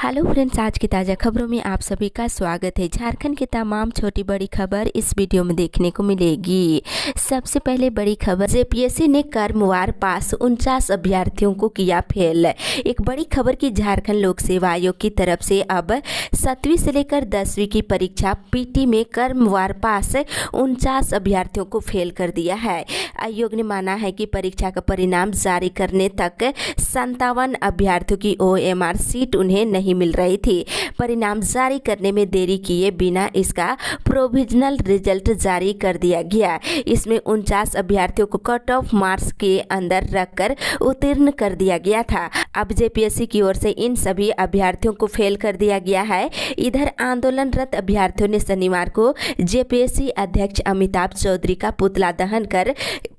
Hello friends, आज की ताज़ा खबरों में आप सभी का स्वागत है। झारखंड की तमाम छोटी बड़ी खबर इस वीडियो में देखने को मिलेगी। सबसे पहले बड़ी खबर, जेपीएससी ने क्रमवार पास 49 अभ्यर्थियों को किया फेल। एक बड़ी खबर की झारखंड लोक सेवा आयोग की तरफ से अब 7वीं से लेकर 10वीं की परीक्षा पीटी में क्रमवार पास 49 अभ्यर्थियों को फेल कर दिया है। आयोग ने माना है कि परीक्षा का परिणाम जारी करने तक 57 अभ्यर्थियों की OMR सीट उन्हें नहीं मिल रही थी। परिणाम जारी करने में देरी किए बिना इसका प्रोविजनल रिजल्ट जारी कर दिया गया। इसमें 49 अभ्यर्थियों को कट ऑफ मार्क्स के अंदर रखकर उत्तीर्ण कर दिया गया था। अब जेपीएससी की ओर से इन सभी अभ्यर्थियों को फेल कर दिया गया है। इधर आंदोलनरत अभ्यर्थियों ने शनिवार को जेपीएससी अध्यक्ष अमिताभ चौधरी का पुतला दहन कर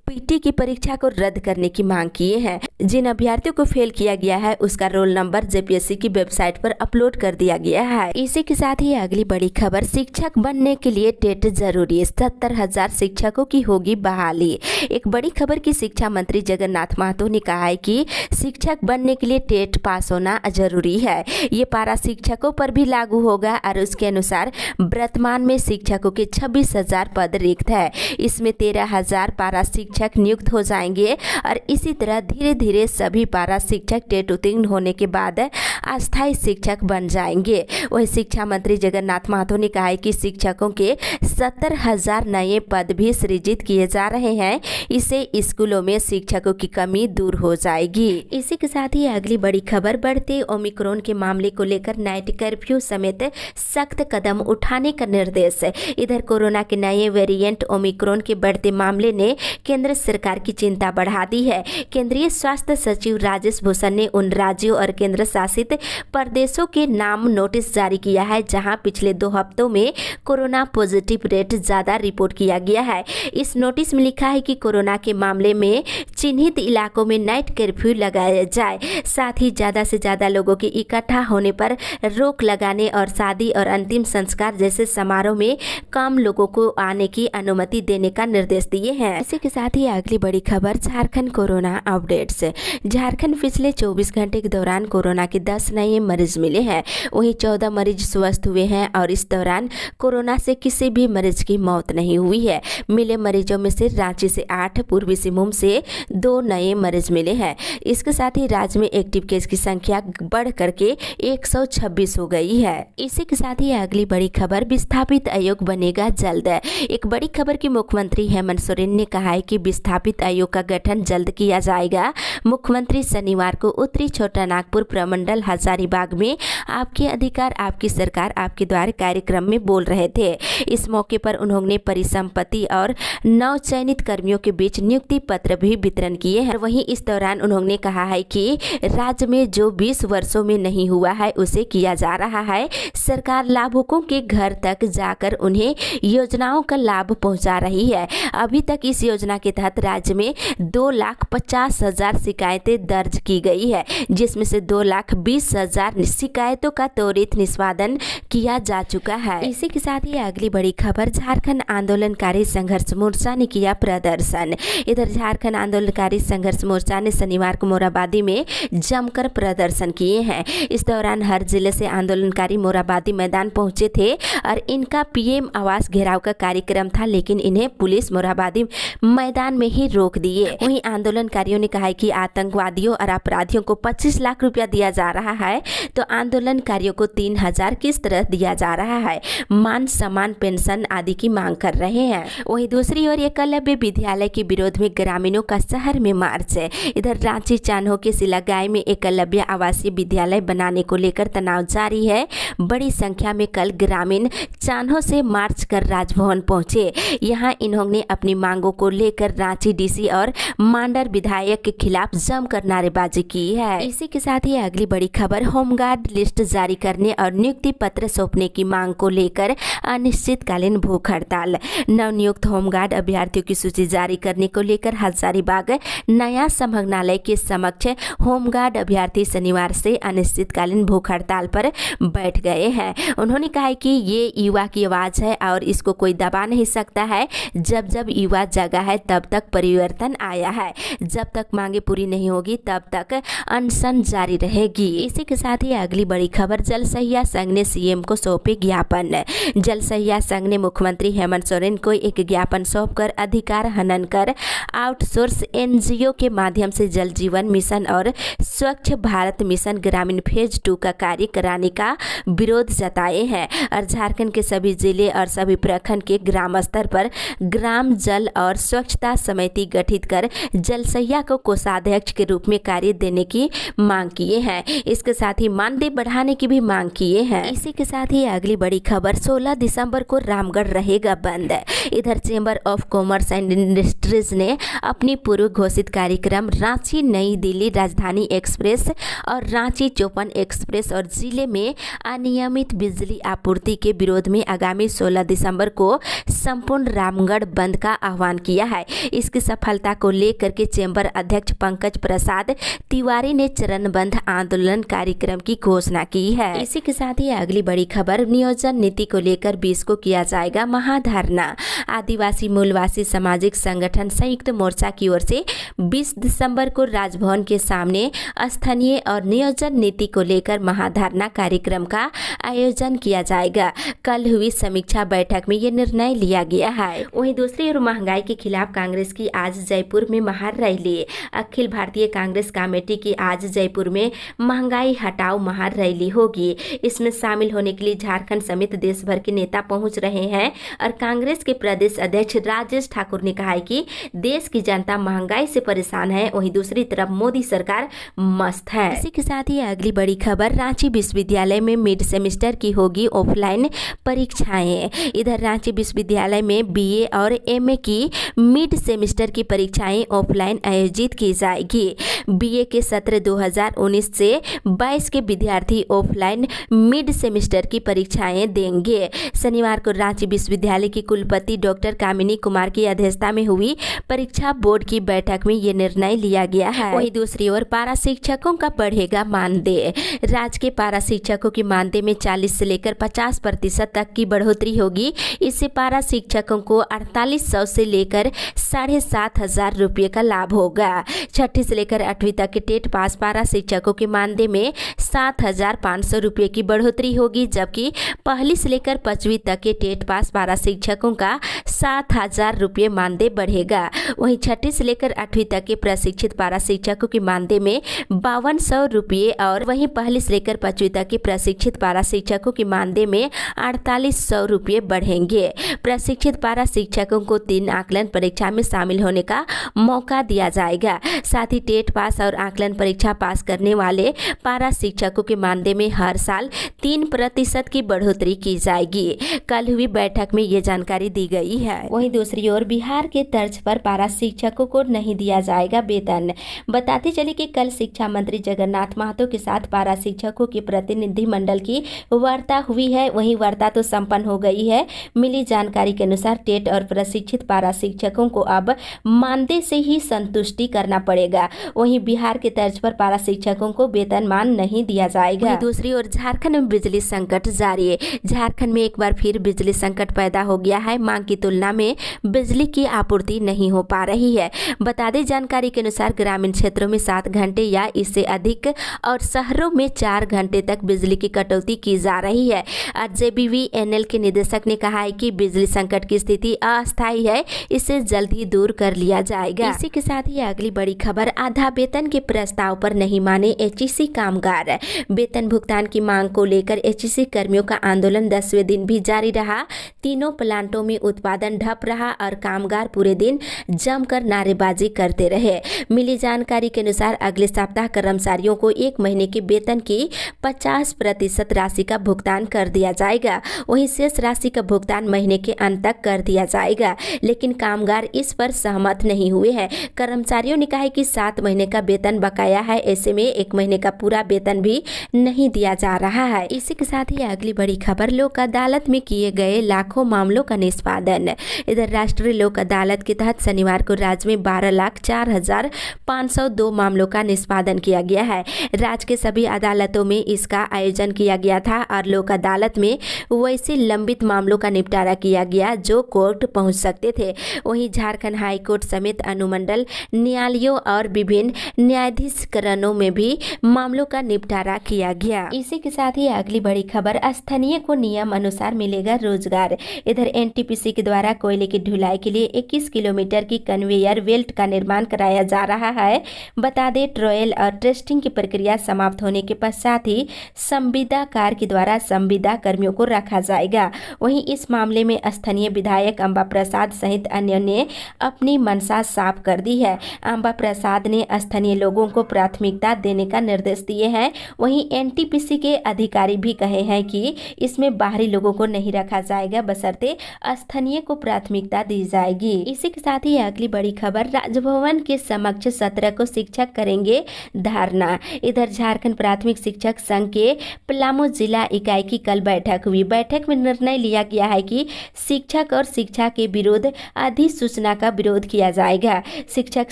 पीटी की परीक्षा को रद्द करने की मांग किए हैं। जिन अभ्यर्थियों को फेल किया गया है उसका रोल नंबर जेपीएससी की वेबसाइट पर अपलोड कर दिया गया है। इसी के साथ ही अगली बड़ी खबर, शिक्षक बनने के लिए टेट जरूरी, 70,000 शिक्षकों की होगी बहाली। एक बड़ी खबर की शिक्षा मंत्री जगन्नाथ महतो ने कहा है कि शिक्षक बनने के लिए टेट पास होना जरूरी है। ये पारा शिक्षकों पर भी लागू होगा और उसके अनुसार वर्तमान में शिक्षकों के 26,000 पद रिक्त है। इसमें 13,000 पारा शिक्षक नियुक्त हो जाएंगे और इसी तरह धीरे धीरे सभी पारा शिक्षक टेट उत्तीर्ण होने के बाद अस्थायी शिक्षक बन जाएंगे। वही शिक्षा मंत्री जगन्नाथ महतो ने कहा है कि शिक्षकों के 70,000 नए पद भी सृजित किए जा रहे हैं। इससे स्कूलों में शिक्षकों की कमी दूर हो जाएगी। इसी के साथ ही अगली बड़ी खबर, बढ़ते ओमिक्रॉन के मामले को लेकर नाइट कर्फ्यू समेत सख्त कदम उठाने का निर्देश। इधर कोरोना के नए वेरिएंट ओमिक्रॉन के बढ़ते मामले ने केंद्र सरकार की चिंता बढ़ा दी है। केंद्रीय स्वास्थ्य सचिव राजेश भूषण ने उन राज्यों और केंद्र शासित प्रदेशों के नाम नोटिस जारी किया है जहां पिछले 2 हफ्तों में कोरोना पॉजिटिव रेट ज्यादा रिपोर्ट किया गया है। इस नोटिस में लिखा है कि कोरोना के मामले में चिन्हित इलाकों में नाइट कर्फ्यू लगाया जाए, साथ ही ज्यादा से ज्यादा लोगों के इकट्ठा होने पर रोक लगाने और शादी और अंतिम संस्कार जैसे समारोह में कम लोगों को आने की अनुमति देने का निर्देश दिए हैं। इसी के साथ ही अगली बड़ी खबर, झारखंड कोरोना अपडेट्स। झारखंड पिछले 24 घंटे के दौरान कोरोना के 10 नए मरीज मिले हैं। वहीं 14 मरीज स्वस्थ हुए हैं और इस दौरान कोरोना से किसी भी मरीज की मौत नहीं हुई है। मिले मरीजों में से रांची से 8, पूर्वी सिंहभूम से 2 नए मरीज मिले हैं। इसके साथ ही राज्य में एक्टिव केस की संख्या बढ़ करके 126 हो गई है। इसी के साथ ही अगली बड़ी खबर, विस्थापित आयोग बनेगा जल्द। एक बड़ी खबर की मुख्यमंत्री हेमंत सोरेन ने कहा है कि विस्थापित आयोग का गठन जल्द किया जाएगा। मुख्यमंत्री शनिवार को उत्तरी छोटा नागपुर प्रमंडल हजारीबाग में आपके अधिकार आपकी सरकार आपके द्वार कार्यक्रम में बोल रहे थे। इस मौके पर उन्होंने परिसंपत्ति और नव चयनित कर्मियों के बीच नियुक्ति पत्र भी वितरण किए हैं। वहीं इस दौरान उन्होंने कहा है कि राज्य में जो 20 वर्षों में नहीं हुआ है उसे किया जा रहा है। सरकार लाभुकों के घर तक जाकर उन्हें योजनाओं का लाभ पहुंचा रही है। अभी तक इस योजना के तहत राज्य में 2,50,000 शिकायतें दर्ज की गई है, जिसमें से 2,20,000 शिकायतों का त्वरित निष्पादन किया जा चुका है। इसी के साथ ही अगली बड़ी खबर, झारखंड आंदोलनकारी संघर्ष मोर्चा ने किया प्रदर्शन। इधर झारखंड आंदोलनकारी संघर्ष मोर्चा ने शनिवार को मोरहाबादी में जमकर प्रदर्शन किए हैं। इस दौरान हर जिले से आंदोलनकारी मोरहाबादी मैदान पहुंचे थे और इनका पीएम आवास घेराव का कार्यक्रम था, लेकिन इन्हें पुलिस मोरहाबादी मैदान में ही रोक दिए। वहीं आंदोलनकारियों ने कहा है कि आतंकवादियों और अपराधियों को 25 लाख रुपया दिया जा रहा है तो आंदोलनकारियों को 3,000 किस तरह दिया जा रहा है। मान सम्मान, पेंशन आदि की मांग कर रहे हैं। वहीं दूसरी ओर एकलव्य विद्यालय के विरोध में ग्रामीणों का शहर में मार्च है। इधर रांची चान्हो के सिलागाय में एकलव्य आवासीय विद्यालय बनाने को लेकर तनाव जारी है। बड़ी संख्या में कल ग्रामीण चान्हो से मार्च कर राजभवन पहुंचे। यहाँ इन्होंने अपनी मांगों को लेकर रांची डीसी और मांडर विधायक के खिलाफ जमकर नारेबाजी की है। इसी के साथ ही अगली बड़ी खबर, होमगार्ड लिस्ट जारी करने और नियुक्ति पत्र सौंपने की मांग को लेकर अनिश्चितकालीन भूख हड़ताल। नवनियुक्त होमगार्ड अभ्यर्थियों की सूची जारी करने को लेकर हजारीबाग नया संभागनालय के समक्ष होमगार्ड अभ्यर्थी शनिवार से अनिश्चितकालीन भूख हड़ताल पर बैठ गए हैं। उन्होंने कहा है कि ये युवा की आवाज है और इसको कोई दबा नहीं सकता है। जब जब युवा जगा है तब तब तक परिवर्तन आया है। जब तक मांगे पूरी नहीं होगी तब तक अनशन जारी रहेगी। इसी के साथ ही अगली बड़ी खबर, जल सहिया संघ ने सीएम को सौंपे ज्ञापन। जल सहिया संघ ने मुख्यमंत्री हेमंत सोरेन को एक ज्ञापन सौंपकर अधिकार हनन कर आउटसोर्स एनजीओ के माध्यम से जल जीवन मिशन और स्वच्छ भारत मिशन ग्रामीण फेज 2 का कार्य कराने का विरोध जताए हैं और झारखंड के सभी जिले और सभी प्रखंड के ग्राम स्तर पर ग्राम जल और स्वच्छता समिति गठित कर जल सहिया को कोषाध्यक्ष के रूप में कार्य देने की मांग किए हैं। इसके साथ ही मानदेय बढ़ाने की भी मांग किए हैं। इसी के साथ ही अगली बड़ी खबर, 16 दिसंबर को रामगढ़ रहेगा बंद। इधर chamber of commerce and industries ने अपनी पूर्व घोषित कार्यक्रम रांची नई दिल्ली राजधानी एक्सप्रेस और रांची चौपन एक्सप्रेस और जिले में अनियमित बिजली आपूर्ति के विरोध में आगामी 16 दिसंबर को संपूर्ण रामगढ़ बंद का आह्वान किया है। इसकी सफलता को लेकर के चेंबर अध्यक्ष पंकज प्रसाद तिवारी ने चरणबद्ध आंदोलन कार्यक्रम की घोषणा की है। इसी के साथ ही अगली बड़ी खबर, नियोजन नीति को लेकर 20 को किया जाएगा महाधरना। आदिवासी मूलवासी सामाजिक संगठन संयुक्त मोर्चा की ओर से 20 दिसंबर को राजभवन के सामने स्थानीय और नियोजन नीति को लेकर महाधरना कार्यक्रम का आयोजन किया जाएगा। कल हुई समीक्षा बैठक में ये निर्णय लिया गया है। वहीं दूसरी ओर महंगाई के खिलाफ कांग्रेस की आज जयपुर में महारैली। अखिल भारतीय कांग्रेस कमेटी की आज जयपुर में महंगाई हटाओ महारैली होगी। इसमें शामिल होने के लिए झारखंड समेत देश भर के नेता पहुंच रहे हैं और कांग्रेस के प्रदेश अध्यक्ष राजेश ठाकुर ने कहा है कि देश की जनता महंगाई से परेशान है, वहीं दूसरी तरफ मोदी सरकार मस्त है। इसी के साथ ही अगली बड़ी खबर, रांची विश्वविद्यालय में मिड सेमेस्टर की होगी ऑफलाइन परीक्षाएं। इधर रांची विश्वविद्यालय में बीए और एमए की मिड सेमेस्टर की परीक्षाएं ऑफलाइन आयोजित की जाएगी। बीए के सत्र 2019 से 22 के विद्यार्थी ऑफलाइन मिड सेमेस्टर की परीक्षाएं देंगे। शनिवार को रांची विश्वविद्यालय की कुलपति डॉक्टर कामिनी कुमार की अध्यक्षता में हुई परीक्षा बोर्ड की बैठक में ये निर्णय लिया गया है। वहीं दूसरी ओर पारा शिक्षकों का बढ़ेगा मानदेय। राज्य के पारा शिक्षकों की मानदेय में 40 से लेकर 50% तक की बढ़ोतरी होगी। इससे पारा शिक्षकों को 4800 से लेकर 7500 रुपये का लाभ होगा। छठी से लेकर 8वीं तक के टेट पास पारा शिक्षकों के मानदेय में 7500 रुपये की बढ़ोतरी होगी, जबकि पहली से लेकर 5वीं तक के टेट पास पारा शिक्षकों का 7000 रुपये मानदेय बढ़ेगा। वहीं छठी से लेकर 8वीं तक के प्रशिक्षित पारा शिक्षकों की मानदेय में 5200 रुपये और वहीं पहली से लेकर 5वीं तक के प्रशिक्षित पारा शिक्षकों की मानदेय में 4800 रुपये बढ़ेंगे। प्रशिक्षित पारा शिक्षकों को 3 आकलन परीक्षा में शामिल होने का मौका दिया जाएगा। साथ ही टेट पास और आकलन परीक्षा पास करने वाले पारा शिक्षकों के मानदेय में हर साल 3% की बढ़ोतरी की जाएगी। कल हुई बैठक में ये जानकारी दी गई है। वहीं दूसरी ओर बिहार के तर्ज पर पारा शिक्षकों को नहीं दिया जाएगा वेतन। बताते चले कि कल शिक्षा मंत्री जगन्नाथ महतो के साथ पारा शिक्षकों के प्रतिनिधि मंडल की वार्ता हुई है। वहीं वार्ता तो संपन्न हो गई है। मिली जानकारी के अनुसार टेट और प्रशिक्षित पारा शिक्षकों को अब मानदेय से ही संतुष्टि करना पड़ेगा। वहीं बिहार के तर्ज पर पारा शिक्षकों को वेतनमान नहीं दिया जाएगा। दूसरी ओर झारखंड में बिजली संकट जारी है। झारखंड में एक बार फिर बिजली संकट पैदा हो गया है। मांग की तुलना में बिजली की आपूर्ति नहीं हो पा रही है। बता दें, जानकारी के अनुसार ग्रामीण क्षेत्रों में 7 घंटे या इससे अधिक और शहरों में 4 घंटे तक बिजली की कटौती की जा रही है। जेबीवीएनएल के निदेशक ने कहा है कि बिजली संकट की स्थिति अस्थायी है, इसे जल्द ही दूर कर लिया जाएगा। इसी के साथ ही अगली बड़ी खबर, आधा वेतन के प्रस्ताव पर नहीं माने एचईसी कामगार। वेतन भुगतान की मांग को लेकर एचईसी कर्मियों का आंदोलन 10वें दिन भी जारी रहा। तीनों प्लांटों में उत्पादन ठप रहा और कामगार पूरे दिन जमकर नारेबाजी करते रहे। मिली जानकारी के अनुसार अगले सप्ताह कर्मचारियों को 1 महीने के वेतन की 50% राशि का भुगतान कर दिया जाएगा। वहीं शेष राशि का भुगतान महीने के अंत तक कर दिया जाएगा, लेकिन कामगार इस पर सहमत नहीं हुए हैं। कर्मचारियों ने कहा है कि 7 महीने का वेतन बकाया है, ऐसे में 1 महीने का पूरा वेतन भी नहीं दिया जा रहा है। इसी के साथ ही अगली बड़ी खबर, लोक अदालत में किए गए लाखों मामलों का निष्पादन। इधर राष्ट्रीय लोक अदालत के तहत शनिवार को राज्य में 12,04,502 मामलों का निष्पादन किया गया है। राज्य के सभी अदालतों में इसका आयोजन किया गया था और लोक अदालत में वैसे लंबित मामलों का निपटारा किया गया जो कोर्ट पहुंच सकते थे। वहीं झारखंड हाई कोर्ट समेत अनुमंडल न्यायालयों और विभिन्न न्यायाधीशकरणों में भी मामलों का निपटारा किया गया। इसी के साथ ही अगली बड़ी खबर, स्थानीय को नियम अनुसार मिलेगा रोजगार। इधर एनटीपीसी के द्वारा कोयले की ढुलाई के लिए 21 किलोमीटर की कन्वेयर बेल्ट का निर्माण कराया जा रहा है। बता दें, ट्रायल और टेस्टिंग की प्रक्रिया समाप्त होने के पश्चात ही संविदाकार के द्वारा संविदा कर्मियों को रखा जाएगा। वहीं इस मामले में स्थानीय विधायक अंबा प्रसाद सहित अन्य ने अपनी मंशा साफ कर दी है। अंबा प्रसाद ने स्थानीय लोगों को प्राथमिकता देने का निर्देश दिए हैं। वहीं एनटीपीसी के अधिकारी भी कहे हैं कि इसमें बाहरी लोगों को नहीं रखा जाएगा, बशर्ते स्थानीय को प्राथमिकता दी जाएगी। इसी के साथ ही अगली बड़ी खबर, राजभवन के समक्ष 17 को शिक्षक करेंगे धरना। इधर झारखंड प्राथमिक शिक्षक संघ के पलामू जिला इकाई की कल बैठक हुई। बैठक में निर्णय लिया गया है कि शिक्षक और शिक्षा के विरुद्ध अधिसूचना का विरोध किया जाएगा। शिक्षक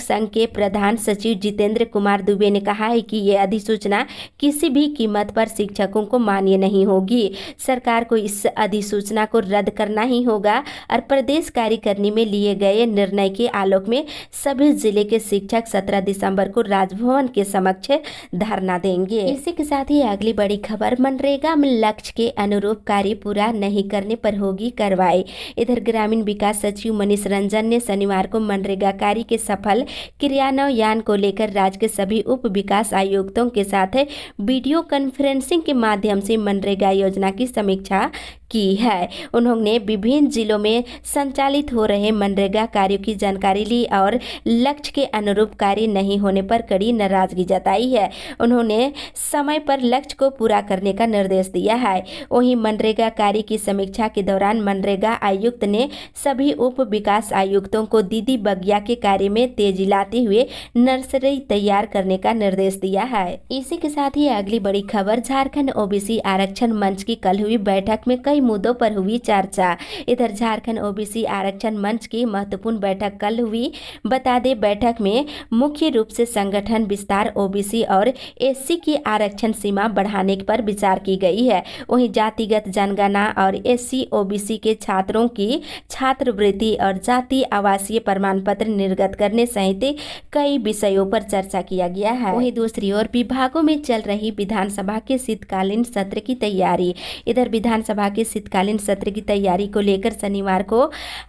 संघ के प्रधान सचिव जितेंद्र कुमार दुबे ने कहा है कि यह अधिसूचना किसी भी कीमत पर शिक्षकों को मान्य नहीं होगी। सरकार को इस अधिसूचना को रद्द करना ही होगा और प्रदेश कार्यकारिणी में लिए गए निर्णय के आलोक में सभी जिले के शिक्षक 17 दिसंबर को राजभवन के समक्ष धरना देंगे। इसी के साथ ही अगली बड़ी खबर, मनरेगा में लक्ष्य के अनुरूप कार्य पूरा नहीं करने पर होगी कार्रवाई। इधर ग्रामीण विकास सचिव मनीष रंजन ने शनिवार को मनरेगा कार्य के सफल क्रियान्वयन को लेकर राज्य के सभी उप विकास आयुक्तों के साथ वीडियो कॉन्फ्रेंसिंग के माध्यम से मनरेगा योजना की समीक्षा की है। उन्होंने विभिन्न जिलों में संचालित हो रहे मनरेगा कार्यों की जानकारी ली और लक्ष्य के अनुरूप कार्य नहीं होने पर कड़ी नाराजगी जताई है। उन्होंने समय पर लक्ष्य को पूरा करने का निर्देश दिया है। वहीं मनरेगा कार्य की समीक्षा के दौरान मनरेगा आयुक्त ने सभी उप विकास आयुक्तों को दीदी बगिया के कार्य में तेजी लाते हुए नर्सरी तैयार करने का निर्देश दिया है। इसी के साथ ही अगली बड़ी खबर, झारखंड ओबीसी आरक्षण मंच की कल हुई बैठक में कई मुद्दों पर हुई चर्चा। इधर झारखंड ओबीसी आरक्षण मंच की महत्वपूर्ण बैठक कल हुई। बता दें, बैठक में मुख्य रूप से संगठन विस्तार, ओबीसी और एससी की आरक्षण सीमा बढ़ाने पर विचार की गई है। वहीं जातिगत जनगणना और एससी ओबीसी के छात्रों की छात्रवृत्ति और जाति आवासीय प्रमाण पत्र निर्गत करने सहित कई विषयों पर चर्चा किया गया है। वहीं दूसरी ओर विभागों में चल रही विधानसभा के शीतकालीन सत्र की तैयारी। इधर विधानसभा के शीतकालीन सत्र की तैयारी को लेकर शनिवार को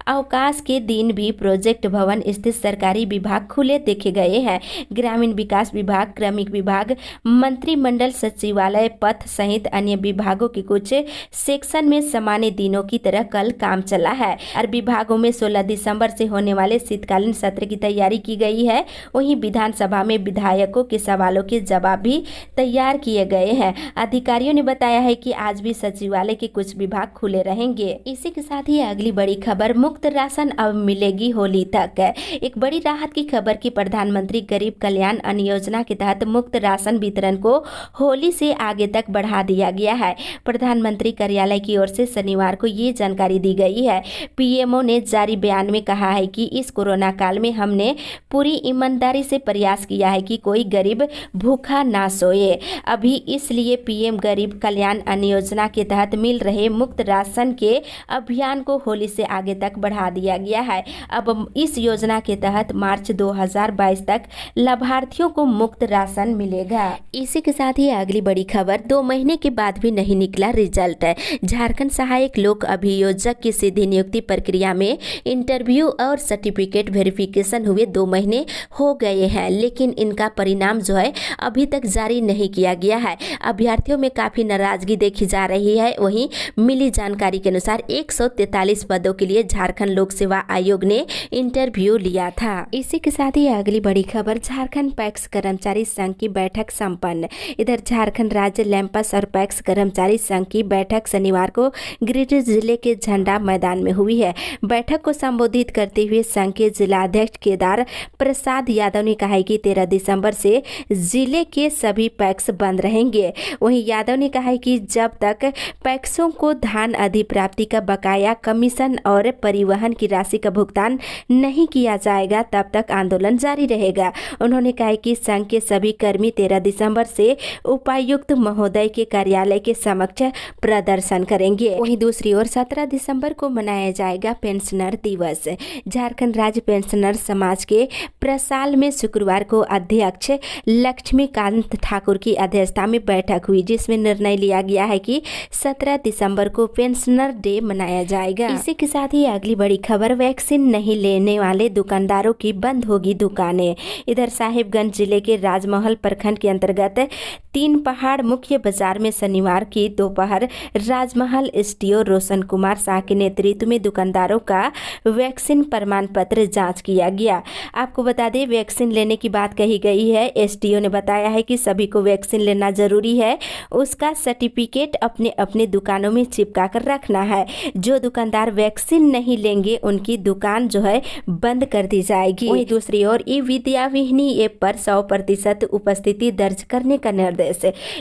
अवकाश के दिन भी प्रोजेक्ट भवन स्थित सरकारी विभाग खुले देखे गए हैं। ग्रामीण विकास विभाग, क्रमिक विभाग, मंत्रिमंडल सचिवालय, पथ सहित अन्य विभागों के कुछ सेक्शन में सामान्य दिनों की तरह कल काम चला है और विभागों में 16 दिसंबर से होने वाले शीतकालीन सत्र की तैयारी की गई है। वहीं विधानसभा में विधायकों के सवालों के जवाब भी तैयार किए गए हैं। अधिकारियों ने बताया है कि आज भी सचिवालय के कुछ विभाग खुले रहेंगे। इसी के साथ ही अगली बड़ी खबर, मुफ्त राशन अब मिलेगी होली तक। एक बड़ी राहत की खबर कि प्रधानमंत्री गरीब कल्याण अन्न योजना के तहत मुफ्त राशन वितरण को होली से आगे तक बढ़ा दिया गया है। प्रधानमंत्री कार्यालय की ओर से शनिवार को ये जानकारी दी गई है। पीएमओ ने जारी बयान में कहा है कि इस कोरोना काल में हमने पूरी ईमानदारी से प्रयास किया है कि कोई गरीब भूखा ना सोए। अभी इसलिए पीएम गरीब कल्याण अन्न योजना के तहत मिल रहे मुफ्त राशन के अभियान को होली से आगे तक बढ़ा दिया गया है। अब इस योजना के तहत मार्च 2022 तक लाभार्थियों को मुफ्त राशन मिलेगा। इसी के साथ ही अगली बड़ी खबर, 2 महीने के बाद भी नहीं निकला रिजल्ट। झारखंड सहायक लोक अभियोजक की सीधी नियुक्ति प्रक्रिया में इंटरव्यू और सर्टिफिकेट वेरिफिकेशन हुए 2 महीने हो गए हैं, लेकिन इनका परिणाम जो है अभी तक जारी नहीं किया गया है। अभ्यर्थियों में काफी नाराजगी देखी जा रही है। वहीं मिली जानकारी के अनुसार 143 पदों के लिए झारखंड लोक सेवा आयोग ने इंटरव्यू लिया था। इसी के साथ ही अगली बड़ी खबर, झारखंड पैक्स कर्मचारी संघ की बैठक संपन्न। इधर झारखंड राज्य लैंपस और पैक्स कर्मचारी संघ की बैठक शनिवार को गिरिडीह जिले के झंडा मैदान में हुई है। बैठक को संबोधित करते हुए संघ के जिलाध्यक्ष केदार प्रसाद यादव ने कहा कि 13 दिसंबर से जिले के सभी पैक्स बंद रहेंगे। वहीं यादव ने कहा कि जब तक पैक्सों को धान अधिप्राप्ति का बकाया, कमीशन और परिवहन की राशि का भुगतान नहीं किया जाएगा, तब तक आंदोलन जारी रहेगा। उन्होंने कहा कि संघ के सभी कर्मी 13 दिसंबर से उपायुक्त महोदय के कार्यालय के समक्ष प्रदर्शन करेंगे। वहीं दूसरी ओर 17 दिसंबर को मनाया जाएगा पेंशनर दिवस। झारखंड राज्य पेंशनर समाज के प्रसाल में शुक्रवार को अध्यक्ष लक्ष्मीकांत ठाकुर की अध्यक्षता में बैठक हुई, जिसमें निर्णय लिया गया है कि 17 दिसंबर को पेंशनर डे मनाया जाएगा। इसी के साथ ही अगली बड़ी खबर, वैक्सीन नहीं लेने वाले दुकानदारों की बंद होगी दुकानें। इधर साहिबगंज जिले के राजमहल प्रखंड के अंतर्गत 3 पहाड़ मुख्य बाजार में शनिवार की दोपहर राजमहल एसडीओ रोशन कुमार शाह के नेतृत्व में दुकानदारों का वैक्सीन प्रमाण पत्र जांच किया गया। आपको बता दें, वैक्सीन लेने की बात कही गई है। एसडीओ ने बताया है कि सभी को वैक्सीन लेना जरूरी है, उसका सर्टिफिकेट अपने अपने दुकानों में चिपका कर रखना है। जो दुकानदार वैक्सीन नहीं लेंगे उनकी दुकान जो है बंद कर दी जाएगी। वहीं दूसरी ओर ई विद्यावाहिनी ऐप पर 100% उपस्थिति दर्ज करने का निर्देश।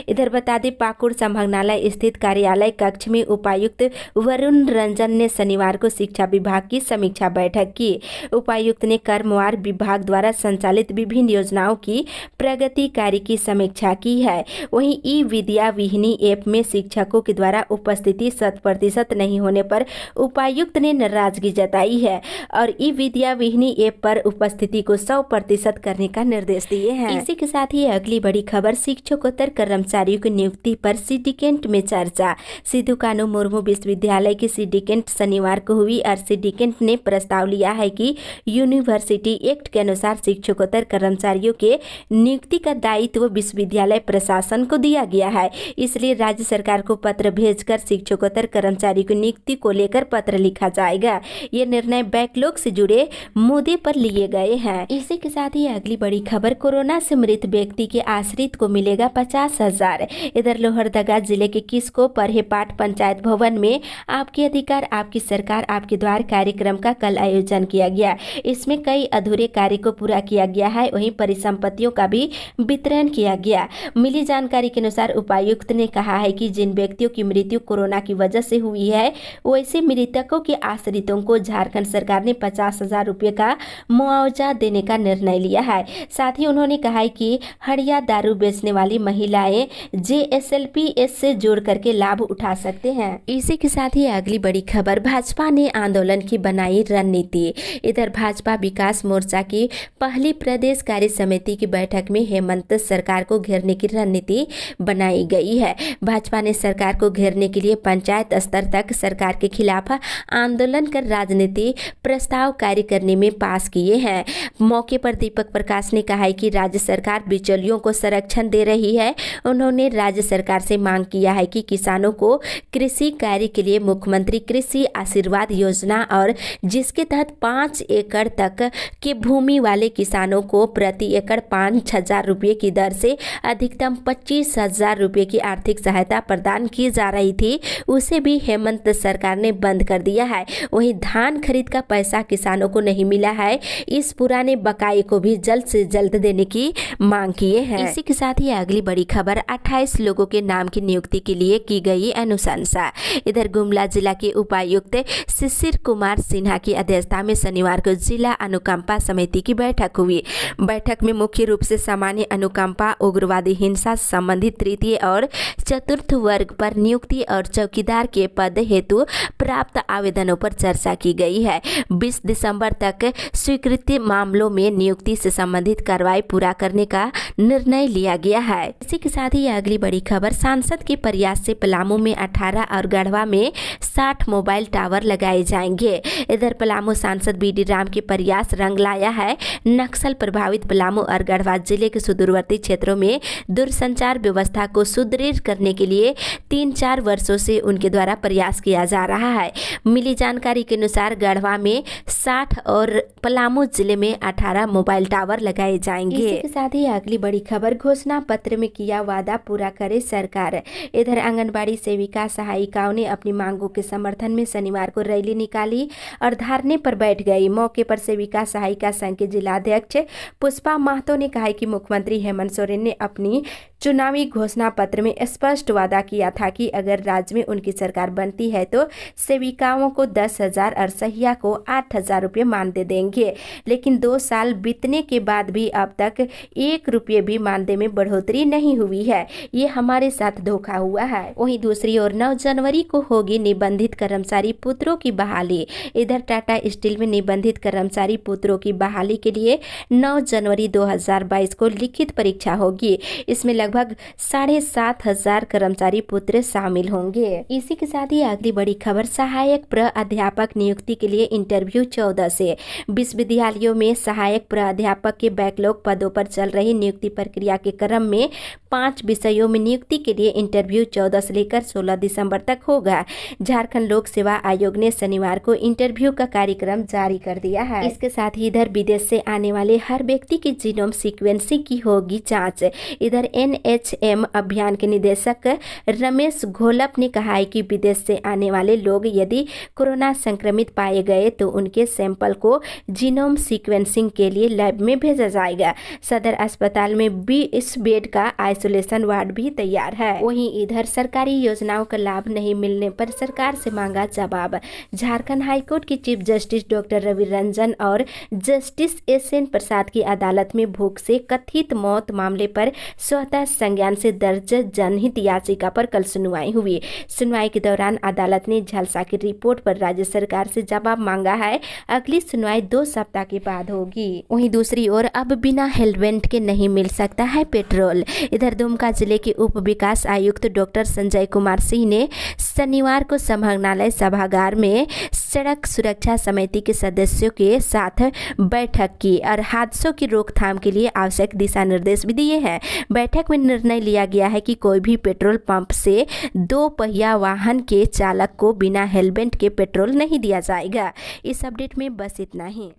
इधर बता दें, पाकुड़ संभागनालय स्थित कार्यालय कक्ष में उपायुक्त वरुण रंजन ने शनिवार को शिक्षा विभाग की समीक्षा बैठक की। उपायुक्त ने कर्मवार विभाग द्वारा संचालित विभिन्न योजनाओं की प्रगति कार्य की समीक्षा की है। वहीं ई विद्यावाहिनी ऐप में शिक्षकों के द्वारा उपस्थिति 100% नहीं होने पर उपायुक्त ने नाराजगी जताई है और ई विद्यावाहिनी ऐप पर उपस्थिति को 100% करने का निर्देश दिए हैं। इसी के साथ ही अगली बड़ी खबर, शिक्षकोत्तर कर्मचारियों की नियुक्ति पर सिंडिकेट में चर्चा। सिद्धू कानू मुर्मू विश्वविद्यालय की सिंडिकेट शनिवार को हुई और सिंडिकेट ने प्रस्ताव लिया है कि यूनिवर्सिटी एक्ट के अनुसार शिक्षकोत्तर कर्मचारियों के नियुक्ति का दायित्व विश्वविद्यालय प्रशासन को दिया गया है। इसलिए राज्य सरकार को पत्र भेजकर शिक्षकोत्तर कर्मचारियों की नियुक्ति को लेकर पत्र लिखा जाएगा। ये निर्णय बैकलॉग से जुड़े मुद्दे पर लिए गए हैं। इसी के साथ ही अगली बड़ी खबर, कोरोना से मृत व्यक्ति के आश्रित को मिलेगा 50,000। इधर लोहरदगा जिले के किस्को परहेपाट पंचायत भवन में आपके अधिकार आपकी सरकार आपके द्वार कार्यक्रम का कल आयोजन किया गया। इसमें कई अधूरे कार्य को पूरा किया गया है, वहीं परिसंपत्तियों का भी वितरण किया गया। मिली जानकारी के अनुसार उपायुक्त ने कहा है कि जिन व्यक्तियों की मृत्यु कोरोना की वजह से हुई है, वैसे मृतकों के आश्रितों को झारखंड सरकार ने 50,000 रुपये का मुआवजा देने का निर्णय लिया है। साथ ही उन्होंने कहा है कि हड़िया दारू बेचने वाली महिलाएं JSLPS से जोड़ करके लाभ उठा सकते हैं। इसी के साथ ही अगली बड़ी खबर, भाजपा ने आंदोलन की बनाई रणनीति। इधर भाजपा विकास मोर्चा की पहली प्रदेश कार्य समिति की बैठक में हेमंत सरकार को घेरने की रणनीति बनाई गई है। भाजपा ने सरकार को घेरने के लिए पंचायत स्तर तक सरकार के खिलाफ आंदोलन कर राजनीति प्रस्ताव कार्य करने में पास किए हैं। मौके पर दीपक प्रकाश ने कहा है कि राज्य सरकार बिचौलियों को संरक्षण दे रही है। उन्होंने राज्य सरकार से मांग किया है कि किसानों को कृषि कार्य के लिए मुख्यमंत्री कृषि आशीर्वाद योजना और जिसके तहत 5 एकड़ तक की भूमि वाले किसानों को प्रति एकड़ 5,000 रुपये की दर से अधिकतम 25,000 रुपये की आर्थिक सहायता प्रदान की जा रही थी, उसे भी हेमंत सरकार ने बंद कर दिया है। वहीं धान खरीद का पैसा किसानों को नहीं मिला है, इस पुराने बकाये को भी जल्द से जल्द देने की मांग किए हैं। इसी के साथ ही अगली बड़ी खबर, 28 लोगों के नाम की नियुक्ति के लिए की गई अनुशंसा। इधर गुमला जिला के उपायुक्त शिशिर कुमार सिन्हा की अध्यक्षता में शनिवार को जिला अनुकंपा समिति की बैठक हुई। बैठक में मुख्य रूप से सामान्य अनुकंपा, उग्रवादी हिंसा संबंधित तृतीय और चतुर्थ वर्ग पर नियुक्ति और चौकीदार के पद हेतु प्राप्त आवेदनों पर चर्चा की गई है। 20 दिसंबर तक स्वीकृत मामलों में नियुक्ति से संबंधित कार्रवाई पूरा करने का निर्णय लिया गया है। इसी के साथ ही अगली बड़ी खबर, सांसद के प्रयास से पलामू में 18 और गढ़वा में 60 मोबाइल टावर लगाए जाएंगे। इधर पलामू सांसद BD राम के प्रयास रंग लाया है। नक्सल प्रभावित पलामू और गढ़वा जिले के सुदूरवर्ती क्षेत्रों में दूरसंचार व्यवस्था को सुदृढ़ करने के लिए 3-4 वर्षों से उनके द्वारा प्रयास किया जा रहा है। मिली जानकारी के अनुसार गढ़वा में 60 और पलामू जिले में 18 मोबाइल टावर लगाए जाएंगे। इसी के साथ ही अगली बड़ी खबर, घोषणा पत्र में किया वादा पूरा करे सरकार। इधर आंगनबाड़ी सेविका सहायिकाओं ने अपनी मांगों के समर्थन में शनिवार को रैली निकाली और धरने पर बैठ गई। मौके पर सेविका सहायिका संघ के जिलाध्यक्ष पुष्पा महतो ने कहा कि मुख्यमंत्री हेमंत सोरेन ने अपनी चुनावी घोषणा पत्र में स्पष्ट वादा किया था कि अगर राज्य में उनकी सरकार बनती है तो सेविकाओं को 10,000 और सहिया को 8,000 रुपये मानदेय देंगे। लेकिन 2 साल बीतने के बाद भी अब तक 1 रुपये भी मानदेय में बढ़ोतरी नहीं हुई है। ये हमारे साथ धोखा हुआ है। वहीं दूसरी ओर 9 जनवरी को होगी निबंधित कर्मचारी पुत्रों की बहाली। इधर टाटा स्टील में निबंधित कर्मचारी पुत्रों की बहाली के लिए 9 जनवरी 2022 को लिखित परीक्षा होगी। इसमें लगभग 7,500 कर्मचारी पुत्र शामिल होंगे। इसी के साथ ही अगली बड़ी खबर, सहायक प्राध्यापक नियुक्ति के लिए इंटरव्यू 14 से। विश्वविद्यालयों में सहायक प्राध्यापक के बैकलॉग पदों पर चल रही नियुक्ति प्रक्रिया के क्रम में 5 विषयों में नियुक्ति के लिए इंटरव्यू 14 से लेकर 16 दिसंबर तक होगा। झारखंड लोक सेवा आयोग ने शनिवार को इंटरव्यू का कार्यक्रम जारी कर दिया है। इसके साथ ही इधर विदेश से आने वाले हर व्यक्ति की जीनोम सीक्वेंसिंग की होगी जांच। इधर NHM अभियान के निदेशक रमेश घोलप ने कहा है कि विदेश से आने वाले लोग यदि कोरोना संक्रमित पाए गए तो उनके सैंपल को जीनोम सीक्वेंसिंग के लिए लैब में भेजा जाएगा। सदर अस्पताल में 20 बेड का आइसोलेशन वार्ड भी तैयार है। वहीं इधर सरकारी योजनाओं का लाभ नहीं मिलने पर सरकार से मांगा जवाब। झारखंड हाईकोर्ट की chief justice doctor Ravi Ranjan और जस्टिस SN प्रसाद की अदालत में भूख से कथित मौत मामले पर स्वतः संज्ञान से दर्ज जनहित याचिका पर कल सुनवाई हुई। सुनवाई के दौरान अदालत ने झलसा की रिपोर्ट पर राज्य सरकार से जवाब मांगा है। अगली सुनवाई 2 सप्ताह के बाद होगी। वहीं दूसरी ओर अब बिना हेलमेट के नहीं मिल सकता है पेट्रोल। इधर दुमका जिले के उप विकास आयुक्त डॉक्टर संजय कुमार सिंह ने शनिवार को संभागनालय सभागार में सड़क सुरक्षा समिति के सदस्यों के साथ बैठक की और हादसों की रोकथाम के लिए आवश्यक दिशा निर्देश भी दिए हैं। बैठक में निर्णय लिया गया है कि कोई भी पेट्रोल पंप से 2 पहिया वाहन के चालक को बिना हेलमेट के पेट्रोल नहीं दिया जाएगा। इस अपडेट में बस इतना ही।